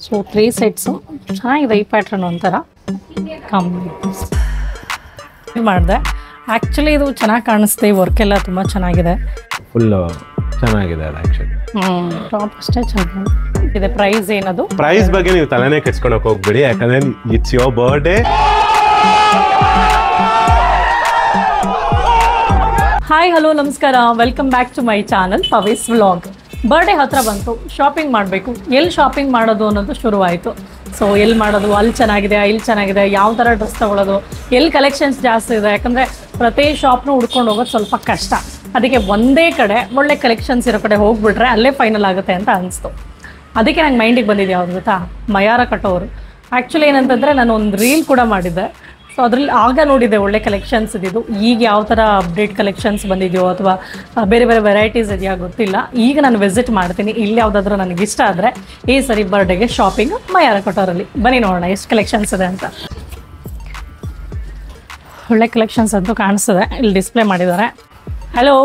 So 3 sets ಚೆನ್ನಾಗಿದೆ. ಈ pattern ಒಂಥರ ಕಮ್ಮಿ ಮಾಡಿದೆ. ಆ್ಯಕ್ಚುಲಿ ಇದು ಚೆನ್ನಾಗಿ ಕಾಣಿಸ್ತೆ. ವರ್ಕ್ ಎಲ್ಲ ತುಂಬ ಚೆನ್ನಾಗಿದೆ. ಫುಲ್ ಚೆನ್ನಾಗಿದೆ ಅದು ಆ್ಯಕ್ಚುಲಿ. ಟಾಪ್ ಅಷ್ಟೇ ಚೆನ್ನಾಗಿದೆ. ಪ್ರೈಸ್ ಏನದು? ಪ್ರೈಸ್ ಬಗ್ಗೆ ನೀವು ತಲೆನೇ ಕೆಡ್ಸ್ಕೊಳಕ್ ಹೋಗ್ಬೇಡಿ, ಯಾಕಂದ್ರೆ it's your birthday. Hi hello ನಮಸ್ಕಾರ, welcome back to my channel ಪವೇಸ್ ವ್ಲಾಗ್. ಬರ್ಡೇ ಹತ್ರ ಬಂತು, ಶಾಪಿಂಗ್ ಮಾಡಬೇಕು. ಎಲ್ಲಿ ಶಾಪಿಂಗ್ ಮಾಡೋದು ಅನ್ನೋದು ಶುರುವಾಯಿತು. ಸೊ ಎಲ್ಲಿ ಮಾಡೋದು, ಅಲ್ಲಿ ಚೆನ್ನಾಗಿದೆ, ಇಲ್ಲಿ ಚೆನ್ನಾಗಿದೆ, ಯಾವ ಥರ ಡ್ರೆಸ್ ತೊಗೊಳ್ಳೋದು, ಎಲ್ಲಿ ಕಲೆಕ್ಷನ್ಸ್ ಜಾಸ್ತಿ ಇದೆ. ಯಾಕಂದರೆ ಪ್ರತಿ ಶಾಪ್ನೂ ಹುಡ್ಕೊಂಡು ಹೋಗೋದು ಸ್ವಲ್ಪ ಕಷ್ಟ. ಅದಕ್ಕೆ ಒಂದೇ ಕಡೆ ಒಳ್ಳೆ ಕಲೆಕ್ಷನ್ಸ್ ಇರೋ ಕಡೆ ಹೋಗ್ಬಿಟ್ರೆ ಅಲ್ಲೇ ಫೈನಲ್ ಆಗುತ್ತೆ ಅಂತ ಅನಿಸ್ತು. ಅದಕ್ಕೆ ನಂಗೆ ಮೈಂಡಿಗೆ ಬಂದಿದೆ ಯಾವ್ದು ಗೊತ್ತಾ, ಮಯಾರ ಕಟೋರು. ಆ್ಯಕ್ಚುಲಿ ಏನಂತಂದರೆ ನಾನು ಒಂದು ರೀಲ್ ಕೂಡ ಮಾಡಿದ್ದೆ. ಸೊ ಅದ್ರಲ್ಲಿ ಆಗ ನೋಡಿದೆ ಒಳ್ಳೆ ಕಲೆಕ್ಷನ್ಸ್ ಇದ್ದಿದ್ದು. ಈಗ ಯಾವ ಥರ ಅಪ್ಡೇಟ್ ಕಲೆಕ್ಷನ್ಸ್ ಬಂದಿದೆಯೋ ಅಥವಾ ಬೇರೆ ಬೇರೆ ವೆರೈಟೀಸ್ ಇದೆಯಾ ಗೊತ್ತಿಲ್ಲ. ಈಗ ನಾನು ವಿಸಿಟ್ ಮಾಡ್ತೀನಿ. ಇಲ್ಲಿ ಯಾವುದಾದ್ರೂ ನನಗೆ ಇಷ್ಟ ಆದರೆ ಈ ಸರಿ ಬರ್ಡೇಗೆ ಶಾಪಿಂಗ್ ಮಯಾರ ಕಟೋರಲ್ಲಿ. ಬನ್ನಿ ನೋಡೋಣ ಎಷ್ಟು ಕಲೆಕ್ಷನ್ಸ್ ಇದೆ ಅಂತ. ಒಳ್ಳೆ ಕಲೆಕ್ಷನ್ಸ್ ಅಂತೂ ಕಾಣಿಸ್ತದೆ. ಇಲ್ಲಿ ಡಿಸ್ಪ್ಲೇ ಮಾಡಿದ್ದಾರೆ. ಹಲೋ,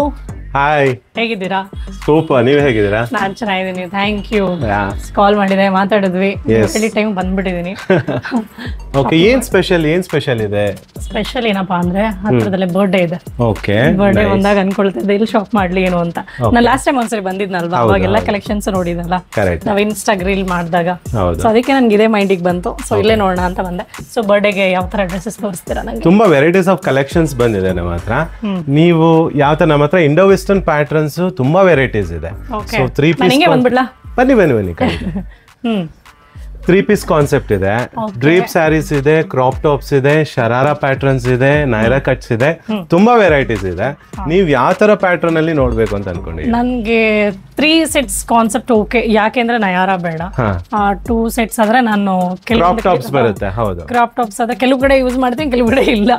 ಹಾಯ್, ಹೇಗಿದ್ದೀರಾ? ಸೂಪರ್, ನೀವು ಹೇಗಿದ್ದೀರಾ? ನಾನು ಚೆನ್ನಾಗಿದ್ದೀನಿ, ಥ್ಯಾಂಕ್ ಯು. ಕಾಲ್ ಮಾಡಿದೆ, ಮಾತಾಡಿದ್ವಿ. ಎಲ್ಲಿ ಟೈಮ್ ಬಂದ್ಬಿಟ್ಟಿದ್ದೀನಿ. ಓಕೆ, ಏನ್ ಸ್ಪೆಷಲ್ ಇದೆ? ಸ್ಪೆಷಲ್ ಏನಪ್ಪಾ ಅಂದ್ರೆ ಹತ್ರದಲ್ಲೇ ಬರ್ಡೇ ಇದೆ. ಓಕೆ, ಬರ್ಡೇ ಬಂದಾಗ ಅನ್ಕೊಳ್ತಿದ್ದೆ ಇಲ್ಲಿ ಶಾಪ್ ಮಾಡ್ಲಿ ಏನು ಅಂತ. ನಾನು ಲಾಸ್ಟ್ ಟೈಮ್ ಒಂದ್ಸರಿ ಬಂದಿದ್ನಲ್ವಾ, ಅವಾಗೆಲ್ಲ ಕಲೆಕ್ಷನ್ಸ್ ನೋಡಿದಲ್ಲ ನಾವ್ ಇನ್ಸ್ಟಾಗ್ ರೀಲ್ ಮಾಡಿದಾಗ. ಸೊ ಅದಕ್ಕೆ ನನ್ಗೆ ಇದೇ ಮೈಂಡಿಗೆ ಬಂತು. ಸೊ ಇಲ್ಲೇ ನೋಡೋಣ ಅಂತ ಬಂದೆ. ಸೊ ಬರ್ಡೇಗೆ ಯಾವ ತರ ಡ್ರೆಸ್ಸಸ್ ತೋರಿಸ್ತೀರಾ? ನಂಗೆ ತುಂಬಾ ವೆರೈಟೀಸ್ ಆಫ್ ಕಲೆಕ್ಷನ್ಸ್ ಬಂದಿದೆ ನಮ್ಮ ಹತ್ರ. ನೀವು ಯಾವ ತರ, ನಮ್ಮ ಹತ್ರ ಇಂಡೋ ವೆಸ್ಟರ್ನ್ ಪ್ಯಾಟರ್ನ್ಸ್ ತುಂಬಾ ವೆರೈಟೀಸ್ ಇದೆ. ಸೊ 3 ಪೀಸ್ ಬಂದ್ಬಿಡ್ಲಾ? ಬನ್ನಿ 3 ಪೀಸ್ ಕಾನ್ಸೆಪ್ಟ್ ಇದೆ. ಡ್ರೀಪ್ ಸ್ಯಾರೀಸ್ ಇದೆ, ಕ್ರಾಪ್ ಟಾಪ್ಸ್ ಇದೆ, ಶರಾರಾ ಪ್ಯಾಟರ್ನ್ಸ್ ಇದೆ, ನೈರಾ ಕಟ್ಸ್ ಇದೆ, ತುಂಬಾ ವೆರೈಟೀಸ್ ಇದೆ. ನೀವ್ ಯಾವ ತರ ಪ್ಯಾಟರ್ನ್ ಅಲ್ಲಿ ನೋಡ್ಬೇಕು ಅಂತ ಅನ್ಕೊಂಡಿ? ನನ್ಗೆ 3 ಸೆಟ್ಸ್ ಕಾನ್ಸೆಪ್ಟ್ ಓಕೆ. ಯಾಕೆಂದ್ರೆ ನಯಾರಾ ಬೇಡ. 2 ಸೆಟ್ಸ್ ಆದ್ರೆ ನಾನು ಕ್ರಾಪ್ ಟಾಪ್ಸ್ ಬರುತ್ತೆ. ಹೌದು, ಕ್ರಾಪ್ ಟಾಪ್ಸ್ ಆದ್ರೆ ಕೆಲವು ಕಡೆ ಯೂಸ್ ಮಾಡ್ತೀನಿ, ಕೆಲವು ಕಡೆ ಇಲ್ಲ.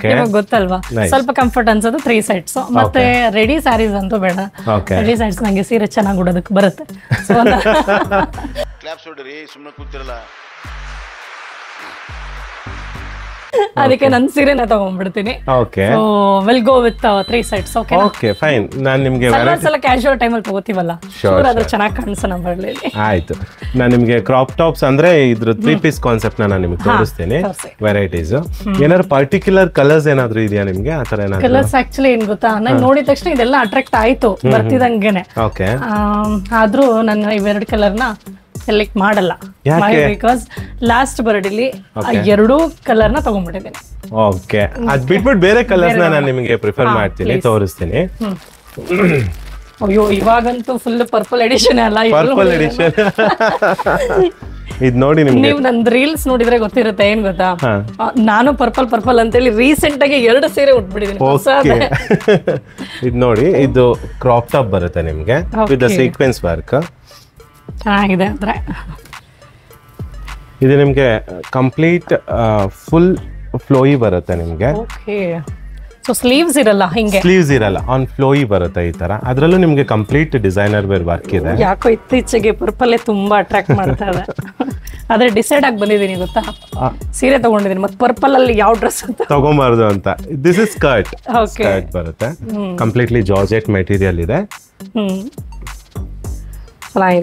ನಿಮಗೆ ಗೊತ್ತಲ್ವಾ, ಸ್ವಲ್ಪ ಕಂಫರ್ಟ್ ಅನ್ಸೋದು 3 ಸೆಟ್ಸ್. ಮತ್ತೆ ರೆಡಿ ಸ್ಯಾರೀಸ್ ಅಂತೂ ಬೇಡ. ರೆಡಿ ಸ್ಯಾರೀಸ್ ನಂಗೆ ಸೀರೆ ಚೆನ್ನಾಗಿ ಉಡೋದಕ್ಕೆ ಬರುತ್ತೆ. ಅದಕ್ಕೆ ನನ್ನ ಸೀರೆನ ತಗೊಂಡ್ಬಿಡ್ತೀನಿ. So will go with 3 sets. Okay fine. ನಾನು ನಿಮಗೆ ಸಲ ಕ್ಯಾಶುವಲ್ ಟೈಮಲ್ಲಿ ತಗೋತೀವಲ್ಲ, ಅದ್ರ ಚೆನ್ನಾಗಿ ಕಾಣಿಸೋಣ ಬರಲಿ. ಆಯ್ತು, ನಾನು ನಿಮಗೆ ಕ್ರಾಪ್ ಟಾಪ್ಸ್ ಅಂದ್ರೆ ಇದ್ರ 3 ಪೀಸ್ ಕಾನ್ಸೆಪ್ಟ್ ನಾನು ನಿಮಗೆ ತೋರಿಸ್ತೀನಿ. ವೆರೈಟೀಸ್ ಏನಾದ್ರು ಪರ್ಟಿಕ್ಯುಲರ್ ಕಲರ್ಸ್ ಏನಾದ್ರು ಇದೆಯಾ ನಿಮ್ಗೆ? ಆ ತರ ಏನಾದ್ರು ಕಲರ್ಸ್ ಆಕ್ಚುಲಿ ಏನ್ ಗೊತ್ತಾ, ನಾನು ನೋಡಿದ ತಕ್ಷಣ ಇದೆಲ್ಲ ಅಟ್ರಾಕ್ಟ್ ಆಯ್ತು ಬರ್ತಿದಂಗೆನೆ. ಓಕೆ, ಆದ್ರೂ ನಾನು ಇವೆರಡು ಕಲರ್ನ ಸೆಲೆಕ್ಟ್ ಮಾಡಲ್ಲ. ಬಿಕಾಸ್ ಲಾಸ್ಟ್ ಬರ್ಡೇಲಿ 2 ಕಲರ್ನ ತಗೊಂಡ್ಬಿಟ್ಟಿದ್ದೀನಿ. ಓಕೆ, ಅದ್ ಬಿಟ್ಬಿಟ್ಟು ಬೇರೆ ಕಲರ್ಸ್ ನಾನು ನಿಮಗೆ ಪ್ರಿಫರ್ ಮಾಡ್ತೀನಿ, ತೋರಿಸ್ತೀನಿ. ಅಯ್ಯೋ, ಇವಾಗಂತೂ ಫುಲ್ ಪರ್ಪಲ್ ಎಡಿಷನ್ ಅಲ್ಲ, ಪರ್ಪಲ್ ಎಡಿಷನ್. ಇದ್ ನೋಡಿ, ನೀವು ನಂದು ರೀಲ್ಸ್ ನೋಡಿದ್ರೆ ಗೊತ್ತಿರುತ್ತೆ. ಏನ್ ಗೊತ್ತಾ, ನಾನು ಪರ್ಪಲ್ ಅಂತೇಳಿ ರೀಸೆಂಟ್ ಆಗಿ 2 ಸೀರೆ ಉಟ್ಬಿಟ್ಟಿದ್ದೀನಿ. ಇದ್ ನೋಡಿ, ಇದು ಕ್ರಾಪ್ ಟಾಪ್ ಬರುತ್ತೆ ನಿಮ್ಗೆ ವಿತ್ ಸೀಕ್ವೆನ್ಸ್ ವರ್ಕ್. ಚೆನ್ನಾಗಿದೆ. ಅಂದ್ರೆ ಇದು ನಿಮ್ಗೆ ಕಂಪ್ಲೀಟ್ ಫುಲ್ ಫ್ಲೋಯಿ ಬರುತ್ತೆ ನಿಮ್ಗೆ. ಓಕೆ, ಸೊ ಸ್ಲೀವ್ಸ್ ಇರಲ್ಲ, ಹಿಂಗೆ ಸ್ಲೀವ್ಸ್ ಇರಲ್ಲ, ಆನ್ ಫ್ಲೋಯಿ ಬರುತ್ತೆ ಈ ತರ. ಅದ್ರಲ್ಲೂ ನಿಮ್ಗೆ ಕಂಪ್ಲೀಟ್ ಡಿಸೈನರ್ ವೇರ್ ವರ್ಕ್ ಇದೆ. ಯಾಕೋ ಇತ್ತೀಚೆಗೆ ಪರ್ಪಲ್ ತುಂಬಾ ಅಟ್ರಾಕ್ಟ್ ಮಾಡ್ತಾ ಇದೆ. ಆದ್ರೆ ಡಿಸೈಡ್ ಆಗಿ ಬಂದಿದ್ದೀನಿ ಗೊತ್ತಾ, ಸೀರೆ ತಗೊಂಡಿದ್ದೀನಿ, ಮತ್ತೆ ಪರ್ಪಲ್ ಅಲ್ಲಿ ಯಾವ ಡ್ರೆಸ್ ಅಂತ ತಗೊಂಬಾರ್ದು ಅಂತ. This is skirt. ಸ್ಕರ್ಟ್ ಬರುತ್ತೆ, ಕಂಪ್ಲೀಟ್ಲಿ ಜಾರ್ಜೆಟ್ ಮೆಟೀರಿಯಲ್ ಇದೆ.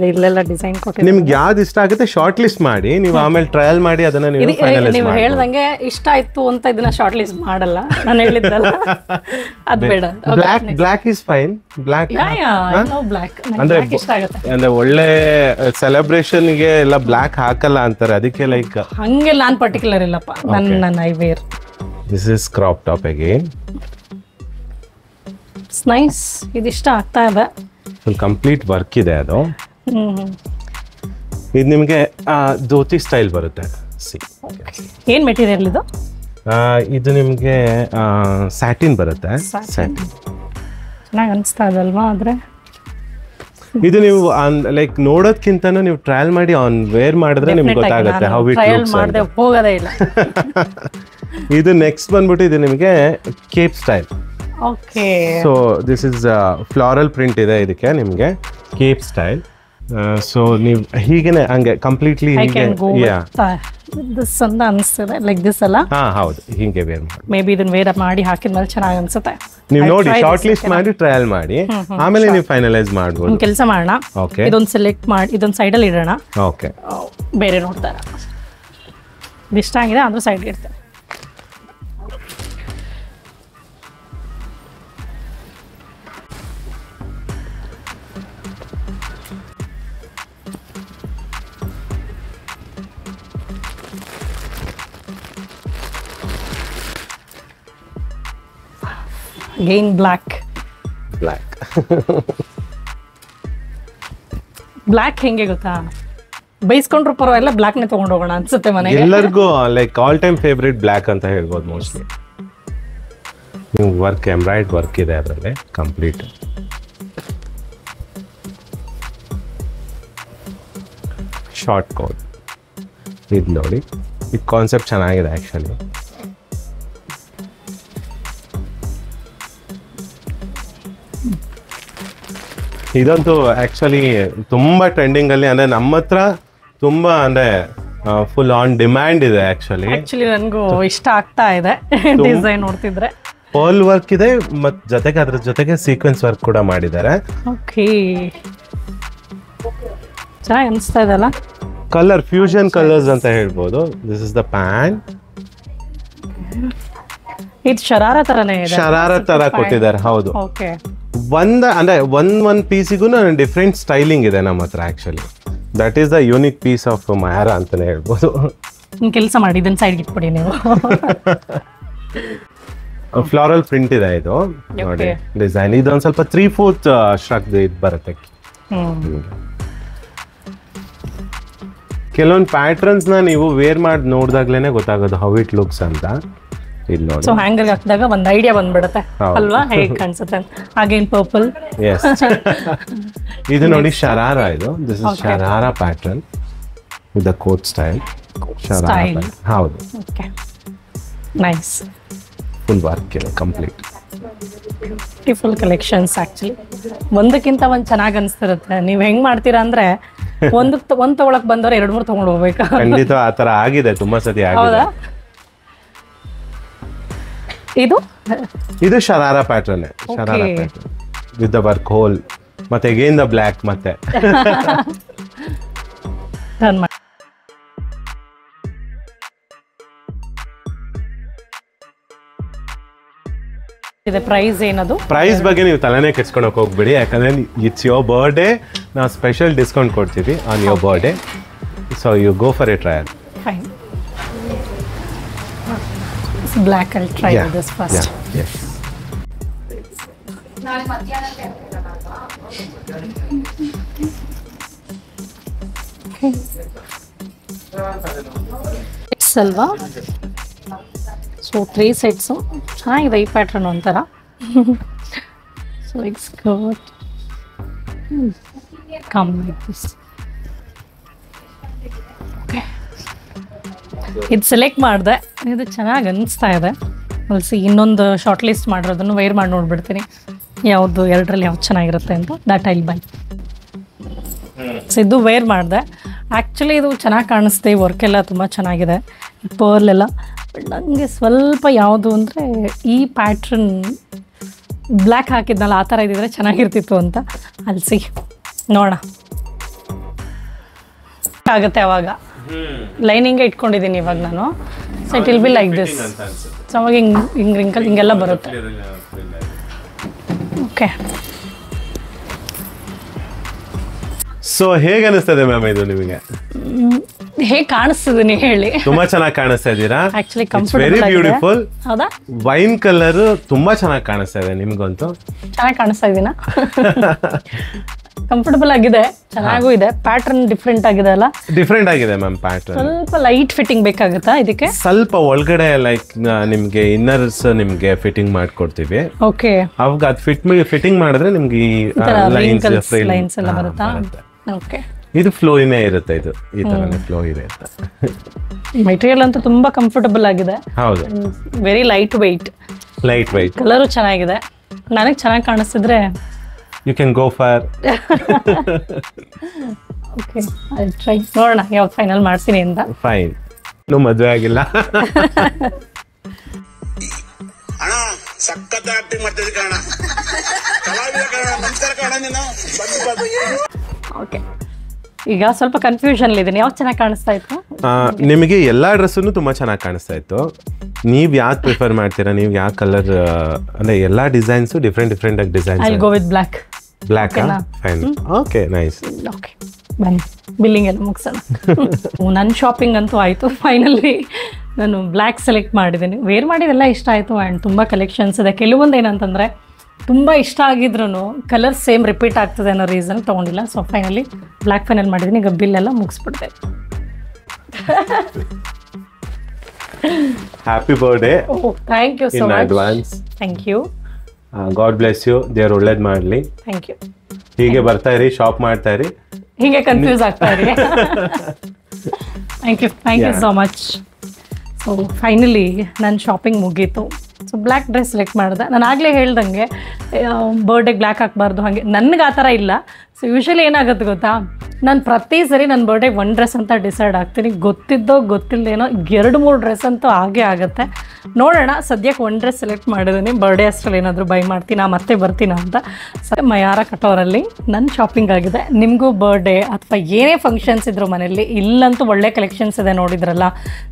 ಇಲ್ಲೆಲ್ಲ ಡಿಸೈನ್ ಕೊಟ್ಟಿದ್ದೀನಿ. ನಿಮ್ಗೆ ಯಾವ್ದು ಇಷ್ಟ ಆಗುತ್ತೆ ಶಾರ್ಟ್ ಲಿಸ್ಟ್ ಮಾಡಿ, ನೀವು ಆಮೇಲೆ ಟ್ರಯಲ್ ಮಾಡಿ ಅದನ್ನ ನೀವು ಫೈನಲೈಸ್ ನೀವು ಹೇಳ್ದಂಗೆ ಇಷ್ಟ ಆಯ್ತು ಅಂತ ಇದನ್ನ ಶಾರ್ಟ್ ಲಿಸ್ಟ್ ಮಾಡಲ್ಲ. ನಾನು ಹೇಳಿದ್ದಲ್ಲ, ಅದ್ ಬೇಡ. Block is fine. ಬ್ಲಾಕ್ ಅಂದ್ರೆ ಇಷ್ಟ ಆಗುತ್ತೆ. ಅಂದ್ರೆ ಒಳ್ಳೆ ಸೆಲೆಬ್ರೇಷನ್ ಗೆ ಎಲ್ಲ ಬ್ಲಾಕ್ ಹಾಕಲ್ಲ ಅಂತಾರೆ, ಅದಕ್ಕೆ ಲೈಕ್ ಹಂಗೆ ನಾನ್ ಪರ್ಟಿಕ್ಯುಲರ್ ಇಲ್ಲಪ್ಪ. ನನ್ನ I wear. This is crop top again. It's nice. ಇದಿಷ್ಟ ಆಗ್ತಾ ಇದೆ. ಫುಲ್ ಕಂಪ್ಲೀಟ್ ವರ್ಕ್ ಇದೆ ಅದು. ಇದು ನಿಮಗೆ ಧೋತಿ ಸ್ಟೈಲ್ ಬರುತ್ತೆ. ಏನ್ ಮೆಟೀರಿಯಲ್ ಇದು? ಇದು ನಿಮಗೆ ಸ್ಯಾಟಿನ್ ಬರುತ್ತೆ. ಸ್ಯಾಟಿನ್ ಚೆನ್ನಾಗಿ ಅನಿಸ್ತಾ ಇದಲ್ವಾ? ಆದ್ರೆ ಇದು ನೀವು ಲೈಕ್ ನೋಡೋದ್ಕಿಂತನೂ ನೀವು ಟ್ರಯಲ್ ಮಾಡಿ ಆನ್ ವೇರ್ ಮಾಡಿದ್ರೆ ನಿಮ್ಗೆ ಗೊತ್ತಾಗುತ್ತೆ ಹೌ ಇಟ್ ಲುಕ್ಸ್. ಹೋಗೋದೇ ಇಲ್ಲ. ಇದು ನೆಕ್ಸ್ಟ್ ಬಂದ್ಬಿಟ್ಟು ಇದು ನಿಮಗೆ Cape style. Okay, so this is floral print ಇದೆ ಇದಕ್ಕೆ ನಿಮಗೆ, ಕೇಪ್ ಸ್ಟೈಲ್. ಸೊ ನೀವು ಹೀಗೇನೆ ಹಂಗೆ ಕಂಪ್ಲೀಟ್ಲಿ ಹೀಗೆ ದಿಸ್ ಅಂತ ಅನಿಸ್ತದೆ, ಲೈಕ್ ದಿಸ್ ಅಲ್ಲ? ಹಾ ಹೌದು, ಹಿಂಗೆ ವೇರ್ ಮಾಡಿ. ಮೇ ಬಿ ಇದನ್ನ ವೇರ್ ಮಾಡಿ ಹಾಕಿದ್ಮೇಲೆ ಚೆನ್ನಾಗಿ ಅನ್ಸುತ್ತೆ. ನೀವು ನೋಡಿ ಶಾರ್ಟ್ ಲಿಸ್ಟ್ ಮಾಡಿ ಟ್ರಯಲ್ ಮಾಡಿ, ಆಮೇಲೆ ನೀವು ಫೈನಲೈಸ್ ಮಾಡ್ಬೋದು. ಕೆಲಸ ಮಾಡೋಣ, ಓಕೆ, ಇದೊಂದು ಸೆಲೆಕ್ಟ್ ಮಾಡಿ ಇದೊಂದು ಸೈಡಲ್ಲಿ ಇಡೋಣ. ಓಕೆ, ಬೇರೆ ನೋಡ್ತಾರೆ ಇಷ್ಟ ಆಗಿದೆ ಅಂದ್ರೆ ಸೈಡ್ ಇಡ್ತಾರೆ. Again black. ಬ್ಲ್ಯಾಕ್ ಹೆಂಗೆ ಗೊತ್ತಾ, ಬೈಸ್ಕೊಂಡ್ರು ಪರವಾಗಿಲ್ಲ ಬ್ಲ್ಯಾಕ್ನೇ ತೊಗೊಂಡು ಹೋಗೋಣ ಅನ್ಸುತ್ತೆ ಮನೆಗೆ. ಎಲ್ಲರಿಗೂ like all time favourite black ಅಂತ ಹೇಳ್ಬೋದು ಮೋಸ್ಟ್ಲಿ. ನೀವು ವರ್ಕ್ ಎಂಬ್ರಾಯ್ಡ್ ವರ್ಕ್ ಇದೆ ಅದರಲ್ಲಿ ಕಂಪ್ಲೀಟ್. ಶಾರ್ಟ್ ಕೋಟ್ ಇದು ನೋಡಿ, ಈ ಕಾನ್ಸೆಪ್ಟ್ ಚೆನ್ನಾಗಿದೆ ಆ್ಯಕ್ಚುಲಿ. ಇದಂತೂ ಆ್ಯಕ್ಚುಲಿ ತುಂಬ ಟ್ರೆಂಡಿಂಗಲ್ಲಿ, ಅಂದರೆ ನಮ್ಮ ಹತ್ರ ತುಂಬ ಅಂದರೆ ಫುಲ್ ಆನ್ ಡಿಮ್ಯಾಂಡ್ ಇದೆ ಆ್ಯಕ್ಚುಲಿ. ನನಗೂ ಇಷ್ಟ ಆಗ್ತಾ ಇದೆ ಡಿಸೈನ್ ನೋಡ್ತಿದ್ರೆ. ಪರ್ಲ್ ವರ್ಕ್ ಇದೆ ಮತ್ತು ಜೊತೆಗೆ ಅದ್ರ ಜೊತೆಗೆ ಸೀಕ್ವೆನ್ಸ್ ವರ್ಕ್ ಕೂಡ ಮಾಡಿದ್ದಾರೆ. ಓಕೆ, ಚೆನ್ನಾಗಿ ಅನಿಸ್ತಾ ಇದೆಲ್ಲ. ಕಲರ್ ಫ್ಯೂಷನ್ ಕಲರ್ಸ್ ಅಂತ ಹೇಳ್ಬೋದು. This is the pant. ಇದು ಶರಾರ ತರನೇ ಇದೆ, ಶರಾರ ತರ ಕೊಟ್ಟಿದ್ದಾರೆ. ಹೌದು, ಓಕೆ. ಅಂದ್ರೆ ಒಂದ್ ಪೀಸಿಗೂ ಡಿಫ್ರೆಂಟ್ ಸ್ಟೈಲಿಂಗ್ ಇದೆ ನಮ್ಮ ಹತ್ರ actually. That is the unique piece of ಮಹಾರಾ ಅಂತಾನೆ ಹೇಳ್ಬೋದು. ಕೆಲಸ ಮಾಡಿ ಇದನ್ನ ಸೈಡ್ ಇಟ್ಬಿಡಿ ನೀವು. ಫ್ಲಾರಲ್ ಪ್ರಿಂಟ್ ಇದೆ ಇದು ನೋಡಿ ಡಿಸೈನ್. ಇದು ಒಂದ್ ಸ್ವಲ್ಪ 3/4 ಸ್ಟ್ರಕ್ ಇದು ಬರುತ್ತೆ. ಕೆಲವೊಂದು ಪ್ಯಾಟರ್ನ್ಸ್ ನ ನೀವು ವೇರ್ ಮಾಡಿ ನೋಡಿದಾಗ್ಲೇನೆ ಗೊತ್ತಾಗೋದು ಹೌ ಇಟ್ ಲುಕ್ಸ್ ಅಂತ. ಇದು ನೋಡಿ, ಸೊ ಹ್ಯಾಂಗರ್ ಹಾಕಿದಾಗ ಒಂದು ಐಡಿಯಾ ಬಂದ್ಬಿಡುತ್ತೆ ಅಲ್ವಾ, ಹೇಗೆ ಕಾಣಿಸುತ್ತೆ. Again purple. ಎಸ್, ಇದು ನೋಡಿ ಶರಾರ. ಇದು this is sharara pattern with the coat style. Sharara, ಹೌದು. Okay, nice. ಫುಲ್ ವರ್ಕ್ ಇದೆ ಕಂಪ್ಲೀಟ್. Beautiful collections actually. ಒಂದಕ್ಕಿಂತ ಒಂದು ಚೆನ್ನಾಗಿ ಅನಿಸ್ತಿರುತ್ತೆ. ನೀವು ಹೆಂಗ್ ಮಾಡ್ತೀರಾ ಅಂದ್ರೆ ಒಂದು ತಗೊಳಕ್ ಬಂದವ್ರೆ 2-3 ತಗೊಂಡು ಹೋಗ್ಬೇಕಾ? ಖಂಡಿತ ಆ ತರ ಆಗಿದೆ, ತುಂಬಾ ಸತಿ ಆಗಿದೆ. ಹೌದಾ? ಇದು sharara pattern. Sharara pattern with the work whole ಮತ್ತೆ ಅಗೇನ್ ದ ಬ್ಲ್ಯಾಕ್ ಮತ್ತೆ ಇದೆ. ಪ್ರೈಸ್ ಏನದು? ಪ್ರೈಸ್ ಬಗ್ಗೆ ನೀವು ತಲೆನೇ ಕೆಡ್ಸ್ಕೊಳಕ್ ಹೋಗ್ಬಿಡಿ, ಯಾಕಂದ್ರೆ ಇಟ್ಸ್ ಯೋರ್ ಬರ್ಡೇ. ನಾವು ಸ್ಪೆಷಲ್ ಡಿಸ್ಕೌಂಟ್ ಕೊಡ್ತೀವಿ on your birthday. So you go for a trial. Fine. Black, I'll try this first. Yes. It's ಅಲ್ವಾ? So 3 sets. ಚೆನ್ನಾಗಿದೆ ಈ ಪ್ಯಾಟರ್ನ್ ಒಂಥರ. So it's skirt come like this. Okay, ಇದು select ಮಾಡಿದೆ. ಇದು ಚೆನ್ನಾಗಿ ಅನಿಸ್ತಾ ಇದೆ. ಅಲ್ಸಿ ಇನ್ನೊಂದು ಶಾರ್ಟ್ ಲಿಸ್ಟ್ ಮಾಡಿರೋದನ್ನು ವೇರ್ ಮಾಡಿ ನೋಡ್ಬಿಡ್ತೀನಿ ಯಾವುದು ಎರಡರಲ್ಲಿ ಯಾವ್ದು ಚೆನ್ನಾಗಿರುತ್ತೆ ಅಂತ. That I'll by. ಸೊ ಇದು ವೇರ್ ಮಾಡಿದೆ. ಆ್ಯಕ್ಚುಲಿ ಇದು ಚೆನ್ನಾಗಿ ಕಾಣಿಸ್ತೆ. ವರ್ಕ್ ಎಲ್ಲ ತುಂಬ ಚೆನ್ನಾಗಿದೆ, ಪರ್ಲ್ ಎಲ್ಲ. ನನಗೆ ಸ್ವಲ್ಪ ಯಾವುದು ಅಂದರೆ ಈ ಪ್ಯಾಟ್ರನ್ ಬ್ಲ್ಯಾಕ್ ಹಾಕಿದ್ನಲ್ಲ ಆ ಥರ ಇದ್ದಿದ್ರೆ ಚೆನ್ನಾಗಿರ್ತಿತ್ತು ಅಂತ. ಅಲ್ಸಿ ನೋಡೋಣ ಆಗುತ್ತೆ ಅವಾಗ. ಲೈನಿಂಗೇ ಇಟ್ಕೊಂಡಿದ್ದೀನಿ ಇವಾಗ ನಾನು. So it will be like this. So ಅವಾಗ ಹಿಂಗೆ ರಿಂಕಲ್ ಹಿಂಗೆಲ್ಲ ಬರುತ್ತೆ. ಓಕೆ, ಸೊ ಹೇಗೆ ಅನಿಸ್ತದೆ ಮ್ಯಾಮ್ ಇದು ನಿಮಗೆ? ಹೇಗೆ ಕಾಣಿಸ್ತದೆ ನೀವು ಹೇಳಿ? ತುಂಬಾ ಚೆನ್ನಾಗಿ ಕಾಣಿಸ್ತಾ ಇದ್ದೀರಾ. Actually very beautiful. ಹೌದಾ? ವೈನ್ ಕಲರ್ ತುಂಬಾ ಚೆನ್ನಾಗಿ ಕಾಣಿಸ್ತಾ ಇದೆ. ನಿಮ್ಗಂತೂ ಚೆನ್ನಾಗಿ ಕಾಣಿಸ್ತಾ ಇದೀನಾ? ಕಂಫರ್ಟಬಲ್ ಆಗಿದೆ, ಚೆನ್ನಾಗೂ ಇದೆ. ಪ್ಯಾಟರ್ನ್ ಡಿಫ್ರೆಂಟ್ ಆಗಿದೆ ಅಲ್ಲ? ಡಿಫ್ರೆಂಟ್ ಆಗಿದೆ ಮ್ಯಾಮ್ ಪ್ಯಾಟರ್ನ್. ಸ್ವಲ್ಪ ಲೈಟ್ ಫಿಟ್ಟಿಂಗ್ ಬೇಕಾಗುತ್ತಾ ಇದಕ್ಕೆ? ಸ್ವಲ್ಪ ಒಳಗಡೆ ಲೈಕ್ ನಿಮ್ಗೆ ಇನ್ನರ್ಸ್ ನಿಮ್ಗೆ ಫಿಟ್ಟಿಂಗ್ ಮಾಡ್ಕೊಡ್ತೀವಿ. ಓಕೆ, ಅವಾಗ ಅದು ಫಿಟ್ಟಿಂಗ್ ಮಾಡಿದ್ರೆ ನಿಮ್ಗೆ ಈ ಲೈನ್ಸ್ ಎಲ್ಲ ಬರುತ್ತಾ? ಓಕೆ, ಇದು ಫ್ಲೋಯಿನೇ ಇರುತ್ತೆ. ಇದು ಈ ತರನೇ ಫ್ಲೋ ಇದೆ. ಮೆಟೀರಿಯಲ್ ಅಂತೂ ತುಂಬಾ ಕಂಫರ್ಟಬಲ್ ಆಗಿದೆ. ಹೌದು, very light weight. Light weight. Colour ಚೆನ್ನಾಗಿದೆ. ನನಗೆ ಚೆನ್ನಾಗಿ ಕಾಣಿಸ್ತಿದ್ರೆ you can go for. Okay, I try. ನೋಡೋಣ ಯಾವ್ದು ಫೈನಲ್ ಮಾಡ್ತೀನಿ ಅಂತ. ಫೈನ್. ಇನ್ನೂ ಮದುವೆ ಆಗಿಲ್ಲ. ಅಣ್ಣ ಸಖತ್ ಆಕ್ಟಿಂಗ್ ಮಾಡ್ತಿದ್ದೆ ಕಣ, ಕಲಾವಿದ ಕಣ, ನಮಸ್ಕಾರ ಕಣ ನೀನು. ಓಕೆ, ಈಗ ಸ್ವಲ್ಪ ಕನ್ಫ್ಯೂಷನ್ ಇದ್ದೀನಿ. ಯಾವ್ದು ಚೆನ್ನಾಗಿ ಕಾಣಿಸ್ತಾ ಇತ್ತು? ನಿಮಗೆ ಎಲ್ಲಾ ಡ್ರೆಸ್ಸನ್ನು ತುಂಬಾ ಚೆನ್ನಾಗಿ ಕಾಣಿಸ್ತಾ ಇತ್ತು. ನೀವ್ ಯಾವ್ದು ಪ್ರಿಫರ್ ಮಾಡ್ತೀರಾ? ನೀವು ಯಾವ ಕಲರ್ ಅಂದ್ರೆ ಎಲ್ಲಾ ಡಿಸೈನ್ಸ್ ಡಿಫ್ರೆಂಟ್ ಆಗಿ designs. I go with black. Black fine. Okay nice. Okay ಬನ್ನಿ ಬಿಲ್ಲಿಂಗ್ ಎಲ್ಲ ಮುಗಿಸೋಣ. ನನ್ನ ಶಾಪಿಂಗ್ ಅಂತೂ ಆಯಿತು. ಫೈನಲಿ ನಾನು ಬ್ಲ್ಯಾಕ್ ಸೆಲೆಕ್ಟ್ ಮಾಡಿದ್ದೀನಿ. ವೇರ್ ಮಾಡಿದೆಲ್ಲ ಇಷ್ಟ ಆಯಿತು ಆ್ಯಂಡ್ ತುಂಬ ಕಲೆಕ್ಷನ್ಸ್ ಇದೆ. ಕೆಲವೊಂದು ಏನಂತಂದರೆ ತುಂಬ ಇಷ್ಟ ಆಗಿದ್ರು ಕಲರ್ ಸೇಮ್ ರಿಪೀಟ್ ಆಗ್ತದೆ ಅನ್ನೋ ರೀಸನ್ ತೊಗೊಂಡಿಲ್ಲ. ಸೊ ಫೈನಲಿ ಬ್ಲ್ಯಾಕ್ ಫೈನಲ್ ಮಾಡಿದ್ದೀನಿ. ಈಗ ಬಿಲ್ಲೆಲ್ಲ ಮುಗಿಸ್ಬಿಡ್ತೆ. Happy birthday. Thank you so in much. Advance. Thank you. God bless you. ದೇವ್ರು ಒಳ್ಳೇದು ಮಾಡಲಿ. Thank you. ಹೀಗೆ ಬರ್ತಾ ಇರಿ, ಶಾಪ್ ಮಾಡ್ತಾ ಇರಿ, ಹೀಗೆ ಕನ್ಫ್ಯೂಸ್ ಆಗ್ತಾ ಇರಿ. Thank you so much. So finally ನನ್ನ ಶಾಪಿಂಗ್ ಮುಗೀತು. ಸೊ ಬ್ಲ್ಯಾಕ್ ಡ್ರೆಸ್ ಸೆಲೆಕ್ಟ್ ಮಾಡಿದೆ. ನಾನು ಆಗಲೇ ಹೇಳ್ದಂಗೆ ಬರ್ಡೇಗೆ ಬ್ಲ್ಯಾಕ್ ಹಾಕಬಾರ್ದು, ಹಾಗೆ ನನಗೆ ಆ ಥರ ಇಲ್ಲ. ಸೊ ಯೂಶ್ವಲಿ ಏನಾಗುತ್ತೆ ಗೊತ್ತಾ, ನಾನು ಪ್ರತಿ ಸರಿ ನನ್ನ ಬರ್ಡೇಗೆ ಒಂದು ಡ್ರೆಸ್ ಅಂತ ಡಿಸೈಡ್ ಆಗ್ತೀನಿ. ಗೊತ್ತಿದ್ದೋ ಗೊತ್ತಿಲ್ಲದೇನೋ 2-3 ಡ್ರೆಸ್ ಅಂತೂ ಆಗೇ ಆಗುತ್ತೆ. ನೋಡೋಣ, ಸದ್ಯಕ್ಕೆ ಒಂದು ಡ್ರೆಸ್ ಸೆಲೆಕ್ಟ್ ಮಾಡಿದ್ದೀನಿ. ಬರ್ಡೇ ಅಷ್ಟರಲ್ಲಿ ಏನಾದರೂ ಬೈ ಮಾಡ್ತೀನಾ ಮತ್ತೆ ಬರ್ತೀನಾ ಅಂತ. ಸೊ ಮಯಾರ ಕಟೋರಲ್ಲಿ ನನ್ನ ಶಾಪಿಂಗ್ ಆಗಿದೆ. ನಿಮಗೂ ಬರ್ಡೇ ಅಥವಾ ಏನೇ ಫಂಕ್ಷನ್ಸ್ ಇದ್ರು ಮನೆಯಲ್ಲಿ, ಇಲ್ಲಂತೂ ಒಳ್ಳೆ ಕಲೆಕ್ಷನ್ಸ್ ಇದೆ ನೋಡಿದ್ರಲ್ಲ.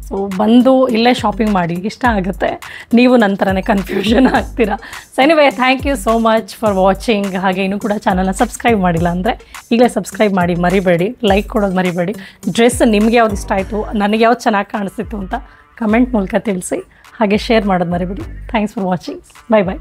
ಸೊ ಬಂದು ಇಲ್ಲೇ ಶಾಪಿಂಗ್ ಮಾಡಿ, ಇಷ್ಟ ಆಗುತ್ತೆ. ನೀವು ನನ್ನ ಥರನೇ ಕನ್ಫ್ಯೂಷನ್ ಆಗ್ತೀರಾ. So anyway thank you so much for watching. ಹಾಗೆ ಇನ್ನೂ ಕೂಡ ಚಾನಲ್ನ ಸಬ್ಸ್ಕ್ರೈಬ್ ಮಾಡಿಲ್ಲ ಅಂದರೆ ಈಗಲೇ ಸಬ್ಸ್ಕ್ರೈಬ್ ಮಾಡಿ, ಮರಿಬೇಡಿ. ಲೈಕ್ ಕೊಡೋದು ಮರಿಬೇಡಿ. ಡ್ರೆಸ್ ನಿಮ್ಗೆ ಯಾವ್ದು ಇಷ್ಟ ಆಯಿತು, ನನಗೆ ಯಾವ್ದು ಚೆನ್ನಾಗಿ ಕಾಣಿಸ್ತಿತ್ತು ಅಂತ ಕಮೆಂಟ್ ಮೂಲಕ ತಿಳಿಸಿ. ಹಾಗೆ ಶೇರ್ ಮಾಡೋದು ಮರಿಬೇಡಿ. Thanks for watching. Bye bye.